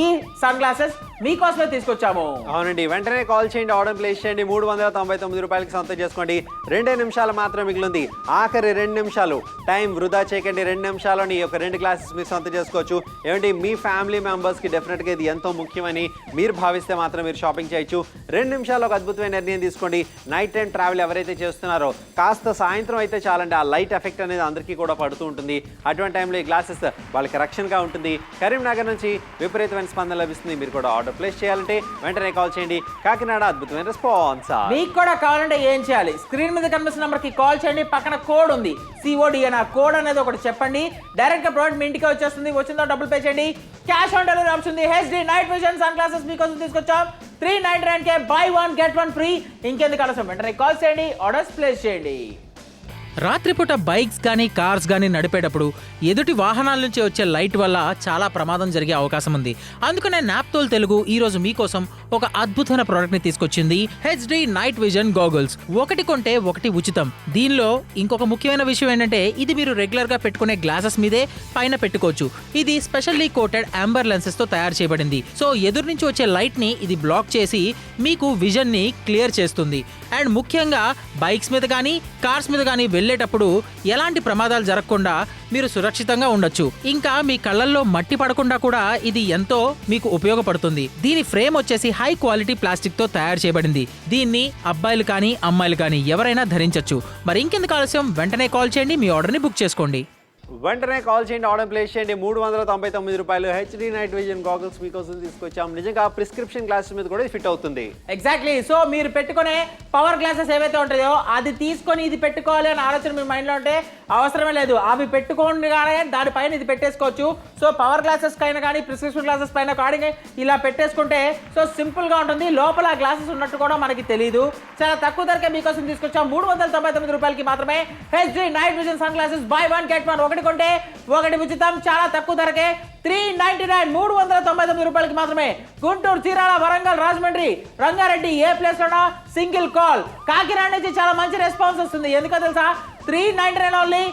ఈ సన్ గ్లాసెస్ మీకోసమే తీసుకొచ్చాము. అవునండి, వెంటనే కాల్ చేయండి, ఆర్డర్ ప్లేస్ చేయండి. 399 రూపాయలకి సొంతం చేసుకోండి. 2 నిమిషాలు మాత్రమే మిగిలింది. ఆఖరి 2 నిమిషాలు టైం వృధా చేయకండి. 2 నిమిషాలని ఒక 2 గ్లాసెస్ మీరు సొంతం చేసుకోవచ్చు. ఏమంటే మీ ఫ్యామిలీ మెంబర్స్కి డెఫినెట్గా ఇది ఎంతో ముఖ్యమని మీరు భావిస్తే మాత్రం మీరు షాపింగ్ చేయొచ్చు. 2 నిమిషాలు ఒక అద్భుతమైన నిర్ణయం తీసుకోండి. నైట్ టైం ట్రావెల్ ఎవరైతే చేస్తున్నారో కాస్త సాయంత్రం అయితే చాలండి, ఆ లైట్ ఎఫెక్ట్ అనేది అందరికీ కూడా పడుతూ ఉంటుంది. అటువంటి టైంలో ఈ గ్లాసెస్ వాళ్ళకి రక్షణగా ఉంటుంది. కరీంనగర్ నుంచి విపరీతమైన స్పందన లభిస్తుంది. మీరు కూడా ఆర్డర్ ప్లేస్ చేయాలంటే వెంటనే కాల్ చేయండి. కాకినాడ అద్భుతమైన రెస్పాన్స్. మీకు కూడా కావాలంటే ఏం చేయాలి? స్క్రీన్ మీద కనిపిస్తున్న నెంబర్కి కాల్ చేయండి. పక్కన కోడ్ ఉంది, COD అని. ఆ కోడ్ అనేది ఒకటి చెప్పండి, డైరెక్ట్గా ప్రోడక్ట్ మీ ఇంటికి వచ్చేస్తుంది. వచ్చిందో డబ్బులు పే చేయండి. క్యాష్ ఆన్ డెలివరీ ఆప్షన్ ఉంది. HD night vision sunglasses మీకోసం తీసుకొచ్చాం. 399కే బై 1 గెట్ 1 ఫ్రీ. ఇంకెందుకు ఆలస్యం, వెంటనే కాల్ చేయండి, ఆర్డర్స్ ప్లేస్ చేయండి. రాత్రిపూట బైక్స్ కానీ కార్స్ కానీ నడిపేటప్పుడు ఎదుటి వాహనాల నుంచి వచ్చే లైట్ వల్ల చాలా ప్రమాదం జరిగే అవకాశం ఉంది. అందుకనే నాప్తోల్ తెలుగు ఈరోజు మీకోసం ఒక అద్భుతమైన ప్రోడక్ట్ని తీసుకొచ్చింది, హెచ్డి నైట్ విజన్ గాగుల్స్. ఒకటి కొంటే ఒకటి ఉచితం. దీనిలో ఇంకొక ముఖ్యమైన విషయం ఏంటంటే ఇది మీరు రెగ్యులర్గా పెట్టుకునే గ్లాసెస్ మీదే పైన పెట్టుకోవచ్చు. ఇది స్పెషల్లీ కోటెడ్ అంబర్ లెన్సెస్తో తయారు చేయబడింది. సో ఎదురు నుంచి వచ్చే లైట్ని ఇది బ్లాక్ చేసి మీకు విజన్ని క్లియర్ చేస్తుంది. అండ్ ముఖ్యంగా బైక్స్ మీద కానీ కార్స్ మీద కానీ వెళ్ళేటప్పుడు ఎలాంటి ప్రమాదాలు జరగకుండా మీరు సురక్షితంగా ఉండొచ్చు. ఇంకా మీ కళ్ళల్లో మట్టి పడకుండా కూడా ఇది ఎంతో మీకు ఉపయోగపడుతుంది. దీని ఫ్రేమ్ వచ్చేసి హై క్వాలిటీ ప్లాస్టిక్ తో తయారు చేయబడింది. దీన్ని అబ్బాయిలు కానీ అమ్మాయిలు కానీ ఎవరైనా ధరించొచ్చు. మరి ఇంకెందుకు ఆలస్యం, వెంటనే కాల్ చేయండి, మీ ఆర్డర్ని బుక్ చేసుకోండి. వెంటనే కాల్ చేయండి, ఆర్డర్ ప్లేస్ చేయండి. 399 రూపాయలు హెచ్డి నైట్ విజన్ గాగుల్స్ మీకోసం తీసుకొచ్చాం. నిజంగా ప్రిస్క్రిప్షన్ గ్లాసెస్ మీద కూడా ఫిట్ అవుతుంది. ఎగ్జాక్ట్లీ. సో మీరు పెట్టుకునే పవర్ గ్లాసెస్ ఏవైతే ఉంటాయో అది తీసుకొని ఇది పెట్టుకోవాలి అని ఆలోచన మీ మైండ్లో ఉంటే అవసరమే లేదు. అవి పెట్టుకోండి కానీ దానిపైన ఇది పెట్టేసుకోవచ్చు. సో పవర్ గ్లాసెస్ పైన కానీ ప్రిస్క్రిప్షన్ గ్లాసెస్ పైన కానీ ఇలా పెట్టేసుకుంటే సో సింపుల్గా ఉంటుంది. లోపల గ్లాసెస్ ఉన్నట్టు కూడా మనకి తెలియదు. చాలా తక్కువ ధరకే మీకోసం తీసుకొచ్చాం. 399 రూపాయలకి మాత్రమే HD night vision sunglasses buy 1 get 1. ఒకటి కొంటే ఒకటి ఉచితం. చాలా తక్కువ ధరకే 399 399 రూపాయలకి మాత్రమే. గుంటూరు, చీరాల, వరంగల్, రాజమండ్రి, రంగారెడ్డి ఏ ప్లేస్ లోనా సింగిల్ కాల్. కాకినాడ నుంచి చాలా మంచి రెస్పాన్స్ వస్తుంది. ఎందుకో తెలుసా? 399 ఓన్లీ.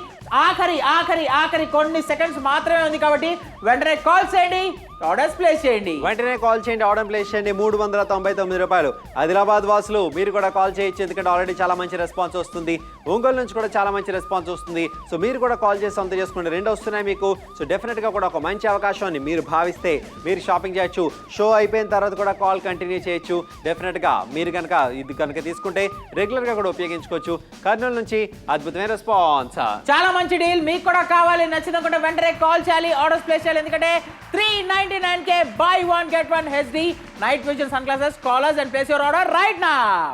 ఆఖరి కొన్ని సెకండ్స్ మాత్రమే ఉంది కాబట్టి వెంటనే కాల్ చేయండి, ఆర్డర్స్ ప్లేస్ చేయండి. వెంటనే కాల్ చేయండి, ఆర్డర్ ప్లేస్ చేయండి. 399 రూపాయలు. ఆదిలాబాద్ వాసులు మీరు కూడా కాల్ చేయొచ్చు, ఎందుకంటే ఆల్రెడీ చాలా మంచి రెస్పాన్స్ వస్తుంది. ఒంగోలు నుంచి కూడా చాలా మంచి రెస్పాన్స్ వస్తుంది. సో మీరు కూడా కాల్ చేసి సొంత చేసుకోండి. 2 వస్తున్నాయి మీకు. సో డెఫినెట్గా కూడా ఒక మంచి అవకాశాన్ని మీరు భావిస్తే మీరు షాపింగ్ చేయొచ్చు. షో అయిపోయిన తర్వాత కూడా కాల్ కంటిన్యూ చేయొచ్చు. డెఫినెట్గా మీరు కనుక తీసుకుంటే రెగ్యులర్గా కూడా ఉపయోగించుకోవచ్చు. కర్నూలు నుంచి అద్భుతమైన రెస్పాన్స్. చాలా మంచి డీల్. మీకు కూడా కావాలి, నచ్చిందనుకుంటే వెంటనే కాల్ చేయాలి, ఆర్డర్స్ ప్లేస్ చేయాలి. ఎందుకంటే 399K buy 1 get 1 HD night vision sunglasses. Call us and place your order right now.